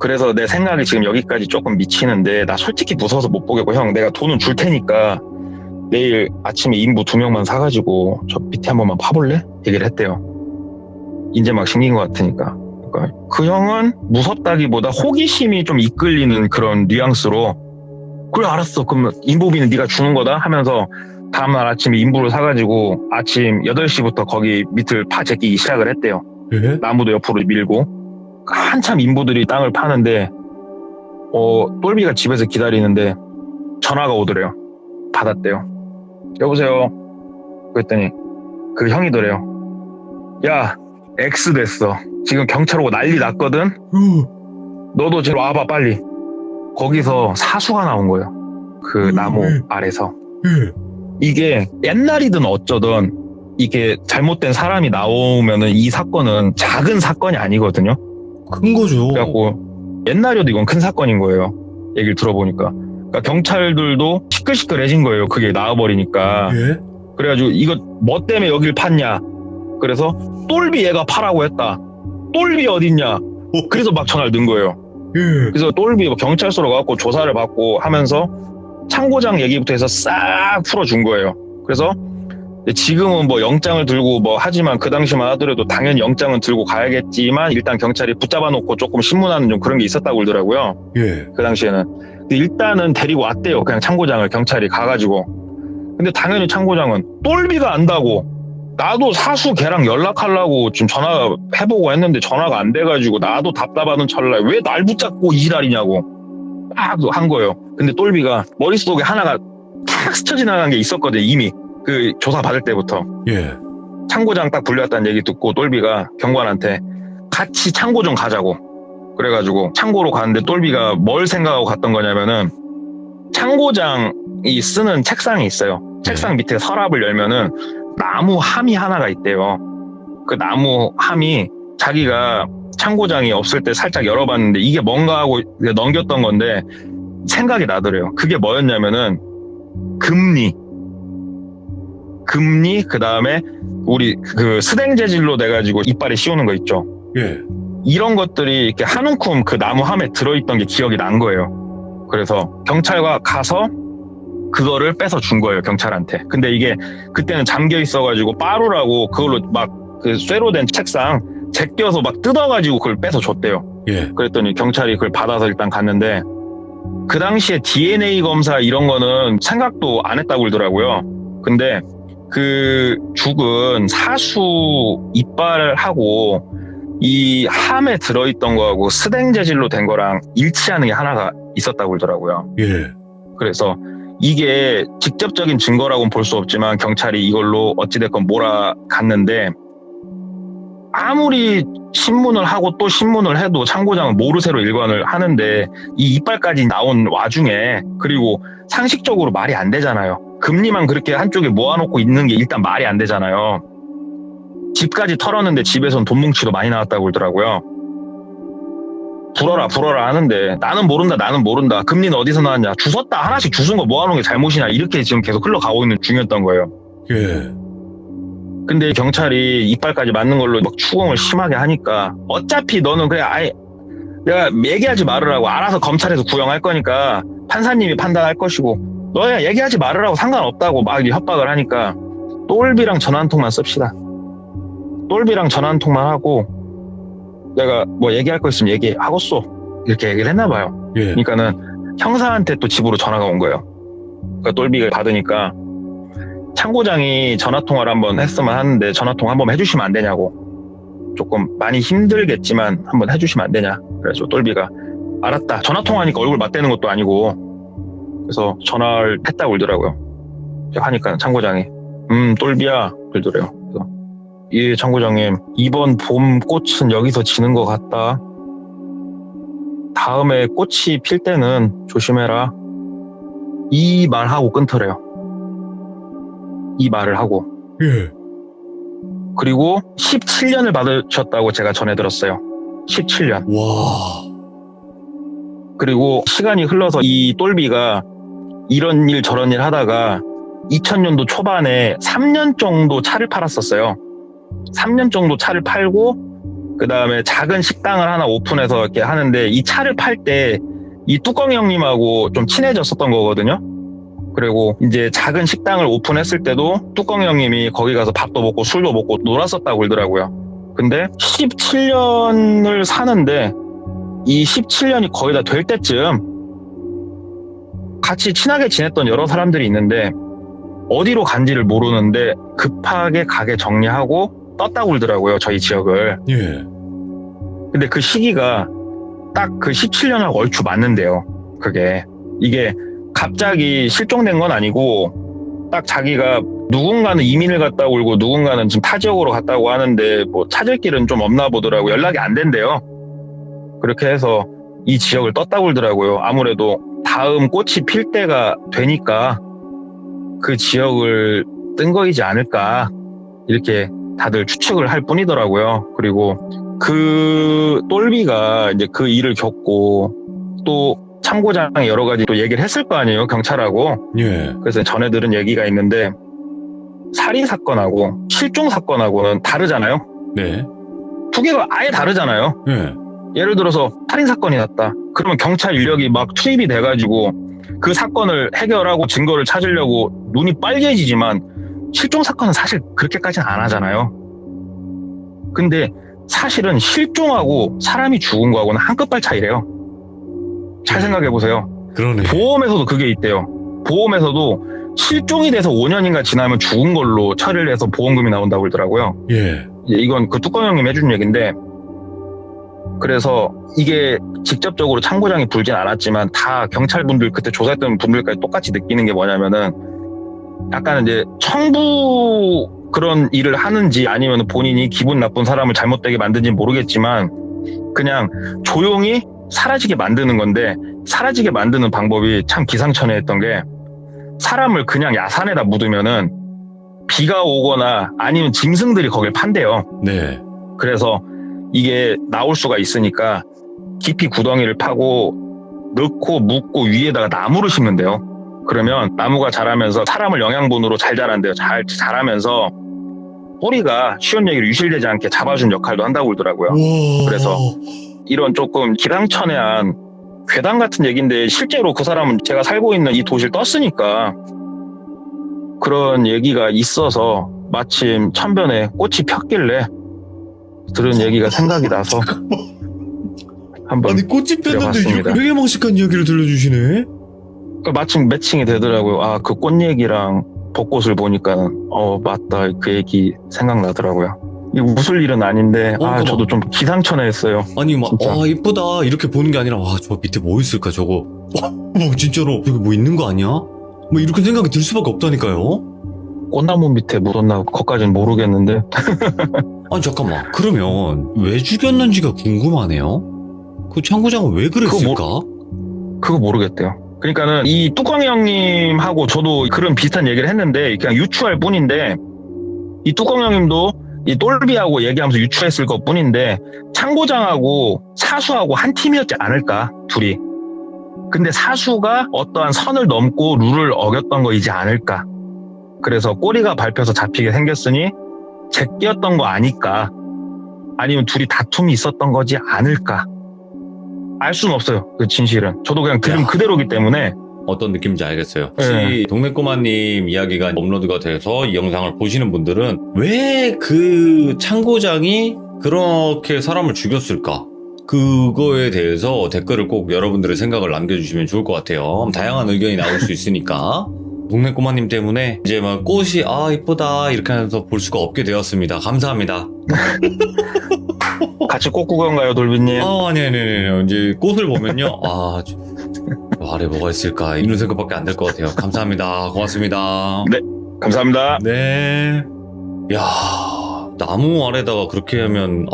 그래서 내 생각이 지금 여기까지 조금 미치는데 나 솔직히 무서워서 못 보겠고, 형 내가 돈은 줄 테니까 내일 아침에 인부 2명만 사가지고 저 밑에 한 번만 파볼래? 얘기를 했대요. 이제 막 생긴 것 같으니까. 그러니까 그 형은 무섭다기보다 호기심이 좀 이끌리는 그런 뉘앙스로, 그래 알았어 그럼 인부비는 네가 주는 거다 하면서 다음날 아침에 인부를 사가지고 아침 8시부터 거기 밑을 제끼기 시작을 했대요. 예. 나무도 옆으로 밀고. 한참 인부들이 땅을 파는데 똘비가 집에서 기다리는데 전화가 오더래요. 받았대요. 여보세요. 그랬더니 그 형이더래요. 야 X 됐어. 지금 경찰 오고 난리 났거든. 너도 지금 와봐 빨리. 거기서 사수가 나온 거예요. 그 나무 아래서. 이게 옛날이든 어쩌든 이게 잘못된 사람이 나오면은 이 사건은 작은 사건이 아니거든요. 큰 거죠. 그래갖고 옛날에도 이건 큰 사건인 거예요. 얘기를 들어보니까. 그러니까 경찰들도 시끌시끌해진 거예요. 그게 나와버리니까. 예. 그래가지고 이거 뭐 때문에 여길 팠냐. 그래서 똘비 얘가 파라고 했다. 똘비 어딨냐. 그래서 막 전화를 넣은 거예요. 예. 그래서 똘비 경찰서로 가갖고 조사를 받고 하면서 창고장 얘기부터 해서 싹 풀어준 거예요. 그래서 지금은 뭐 영장을 들고 뭐 하지만 그 당시만 하더라도 당연히 영장은 들고 가야겠지만 일단 경찰이 붙잡아 놓고 조금 신문하는 좀 그런 게 있었다고 그러더라고요. 예. 그 당시에는. 근데 일단은 데리고 왔대요. 그냥 창고장을 경찰이 가가지고. 근데 당연히 창고장은 똘비가 안다고. 나도 사수 걔랑 연락하려고 지금 전화해보고 했는데 전화가 안 돼가지고 나도 답답하는 찰나에 왜 날 붙잡고 이 지랄이냐고 막 한 거예요. 근데 똘비가 머릿속에 하나가 탁 스쳐 지나간 게 있었거든요. 이미 그 조사 받을 때부터. 예. 창고장 딱 불렸다는 얘기 듣고 똘비가 경관한테 같이 창고 좀 가자고. 그래가지고 창고로 갔는데 똘비가 뭘 생각하고 갔던 거냐면은 창고장이 쓰는 책상이 있어요. 책상 밑에 서랍을 열면은 나무 함이 하나가 있대요. 그 나무 함이 자기가 창고장이 없을 때 살짝 열어봤는데 이게 뭔가 하고 넘겼던 건데 생각이 나더래요. 그게 뭐였냐면은 금리 그 다음에 우리 그 스댕 재질로 돼가지고 이빨에 씌우는 거 있죠. 예. 이런 것들이 이렇게 한 움큼 그 나무 함에 들어있던 게 기억이 난 거예요. 그래서 경찰과 가서 그거를 뺏어 준 거예요, 경찰한테. 근데 이게 그때는 잠겨 있어가지고 빠루라고 그걸로 막 그 쇠로 된 책상 제껴서 막 뜯어가지고 그걸 뺏어 줬대요. 예. 그랬더니 경찰이 그걸 받아서 일단 갔는데 그 당시에 DNA 검사 이런 거는 생각도 안 했다고 그러더라고요. 근데 그 죽은 사수 이빨하고 이 함에 들어있던 거하고 스댕 재질로 된 거랑 일치하는 게 하나가 있었다고 그러더라고요. 예. 그래서 이게 직접적인 증거라고는 볼 수 없지만 경찰이 이걸로 어찌됐건 몰아갔는데 아무리 신문을 하고 또 신문을 해도 창고장은 모르쇠로 일관을 하는데 이 이빨까지 나온 와중에 그리고 상식적으로 말이 안 되잖아요. 금리만 그렇게 한쪽에 모아놓고 있는 게 일단 말이 안 되잖아요. 집까지 털었는데 집에선 돈 뭉치도 많이 나왔다고 그러더라고요. 불어라 하는데 나는 모른다. 금리는 어디서 나왔냐. 주웠다. 하나씩 주운 거 모아놓은 게 잘못이냐. 이렇게 지금 계속 흘러가고 있는 중이었던 거예요. 예. 근데 경찰이 이빨까지 맞는 걸로 막 추궁을 심하게 하니까 어차피 너는 그냥 아예 내가 얘기하지 말으라고 알아서 검찰에서 구형할 거니까 판사님이 판단할 것이고 너야 얘기하지 말으라고 상관없다고 막 협박을 하니까 똘비랑 전화 한 통만 씁시다. 똘비랑 전화 한 통만 하고 내가 뭐 얘기할 거 있으면 얘기하겠소. 이렇게 얘기를 했나 봐요. 예. 그러니까는 형사한테 또 집으로 전화가 온 거예요. 그러니까 똘비를 받으니까 참고장이 전화통화를 한번 했으면 하는데 전화통화 한번 해주시면 안 되냐고. 조금 많이 힘들겠지만 한번 해주시면 안 되냐. 그래서 똘비가 알았다. 전화통화하니까 얼굴 맞대는 것도 아니고 그래서 전화를 했다고 그러더라고요. 하니까 참고장이 똘비야 그러더래요. 그래서 예 참고장님 이번 봄 꽃은 여기서 지는 것 같다. 다음에 꽃이 필 때는 조심해라. 이 말하고 끊더래요. 이 말을 하고. 예. 그리고 17년을 받으셨다고 제가 전해 들었어요. 17년. 와. 그리고 시간이 흘러서 이 똘비가 이런 일 저런 일 하다가 2000년도 초반에 3년 정도 차를 팔았었어요. 3년 정도 차를 팔고 그 다음에 작은 식당을 하나 오픈해서 이렇게 하는데 이 차를 팔 때 이 뚜껑이 형님하고 좀 친해졌었던 거거든요. 그리고 이제 작은 식당을 오픈했을 때도 뚜껑이 형님이 거기 가서 밥도 먹고 술도 먹고 놀았었다고 그러더라고요. 근데 17년을 사는데 이 17년이 거의 다 될 때쯤 같이 친하게 지냈던 여러 사람들이 있는데 어디로 간지를 모르는데 급하게 가게 정리하고 떴다고 그러더라고요. 저희 지역을. 예. 근데 그 시기가 딱 그 17년하고 얼추 맞는데요. 그게 이게 갑자기 실종된 건 아니고 딱 자기가 누군가는 이민을 갔다 오고 누군가는 지금 타 지역으로 갔다고 하는데 뭐 찾을 길은 좀 없나 보더라고. 연락이 안 된대요. 그렇게 해서 이 지역을 떴다고 그러더라고요. 아무래도 다음 꽃이 필 때가 되니까 그 지역을 뜬 거이지 않을까 이렇게 다들 추측을 할 뿐이더라고요. 그리고 그 똘비가 이제 그 일을 겪고 또 참고장이 여러 가지 또 얘기를 했을 거 아니에요, 경찰하고. 예. 그래서 전해 들은 얘기가 있는데 살인 사건하고 실종 사건하고는 다르잖아요. 네. 두 개가 아예 다르잖아요. 예. 예를 들어서 살인 사건이 났다. 그러면 경찰 인력이 막 투입이 돼가지고 그 사건을 해결하고 증거를 찾으려고 눈이 빨개지지만 실종 사건은 사실 그렇게까지는 안 하잖아요. 근데 사실은 실종하고 사람이 죽은 거하고는 한 끗발 차이래요. 잘 생각해보세요. 그러네. 보험에서도 그게 있대요. 보험에서도 실종이 돼서 5년인가 지나면 죽은 걸로 처리를 해서 보험금이 나온다고 그러더라고요. 예. 이건 그 뚜껑 형님 해준 얘기인데 그래서 이게 직접적으로 참고장이 불진 않았지만 다 경찰분들 그때 조사했던 분들까지 똑같이 느끼는 게 뭐냐면은 약간 이제 청부 그런 일을 하는지 아니면 본인이 기분 나쁜 사람을 잘못되게 만든지 모르겠지만 그냥 조용히 사라지게 만드는 건데 사라지게 만드는 방법이 참 기상천외했던 게 사람을 그냥 야산에다 묻으면은 비가 오거나 아니면 짐승들이 거길 판대요. 네. 그래서 이게 나올 수가 있으니까 깊이 구덩이를 파고 넣고 묻고 위에다가 나무를 심는데요. 그러면 나무가 자라면서 사람을 영양분으로 잘 자란대요. 잘 자라면서 뿌리가 쉬운 얘기로 유실되지 않게 잡아준 역할도 한다고 그러더라고요. 우와. 그래서 이런 조금 기상천외한 괴담 같은 얘기인데 실제로 그 사람은 제가 살고 있는 이 도시를 떴으니까 그런 얘기가 있어서 마침 천변에 꽃이 폈길래 들은 얘기가 생각이 나서 한번 아니 꽃이 폈는데 드려봤습니다. 이렇게 회개망식한 이야기를 들려주시네. 마침 매칭이 되더라고요. 아, 그 꽃 얘기랑 벚꽃을 보니까 맞다 그 얘기 생각나더라고요. 이 웃을 일은 아닌데 저도 좀 기상천외했어요. 아니 막 진짜. 이쁘다 이렇게 보는 게 아니라 와 저 밑에 뭐 있을까 저거 진짜로 여기 뭐 있는 거 아니야? 뭐 이렇게 생각이 들 수밖에 없다니까요. 꽃나무 밑에 묻었나 그것까지는 모르겠는데 아니 잠깐만 그러면 왜 죽였는지가 궁금하네요. 그 참고장은 왜 그랬을까? 그거 모르겠대요. 그러니까는 이 뚜껑이 형님하고 저도 그런 비슷한 얘기를 했는데 그냥 유추할 뿐인데 이 뚜껑이 형님도 이 똘비하고 얘기하면서 유추했을 것 뿐인데 창고장하고 사수하고 한 팀이었지 않을까 둘이. 근데 사수가 어떠한 선을 넘고 룰을 어겼던 거이지 않을까. 그래서 꼬리가 밟혀서 잡히게 생겼으니 제끼였던 거 아닐까. 아니면 둘이 다툼이 있었던 거지 않을까. 알 수는 없어요. 그 진실은. 저도 그냥 들은 야. 그대로기 때문에. 어떤 느낌인지 알겠어요. 혹시 동네 꼬마님 이야기가 업로드가 돼서 이 영상을 보시는 분들은 왜 그 창고장이 그렇게 사람을 죽였을까? 그거에 대해서 댓글을 꼭 여러분들의 생각을 남겨주시면 좋을 것 같아요. 다양한 의견이 나올 수 있으니까. 동네 꼬마님 때문에 이제 막 꽃이 이쁘다 이렇게 하면서 볼 수가 없게 되었습니다. 감사합니다. 같이 꽃 구경 가요, 돌비님. 아니. 이제 꽃을 보면요. 아래 뭐가 있을까 이런 생각밖에 안 될 것 같아요. 감사합니다. 고맙습니다. 네, 감사합니다. 네. 야, 나무 아래다가 그렇게 하면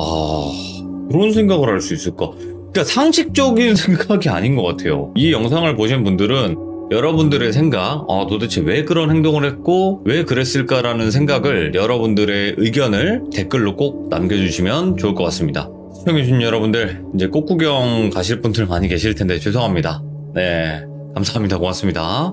그런 생각을 할 수 있을까? 그러니까 상식적인 생각이 아닌 것 같아요. 이 영상을 보신 분들은 여러분들의 생각, 도대체 왜 그런 행동을 했고 왜 그랬을까라는 생각을 여러분들의 의견을 댓글로 꼭 남겨주시면 좋을 것 같습니다. 시청해주신 여러분들, 이제 꽃구경 가실 분들 많이 계실 텐데 죄송합니다. 네, 감사합니다. 고맙습니다.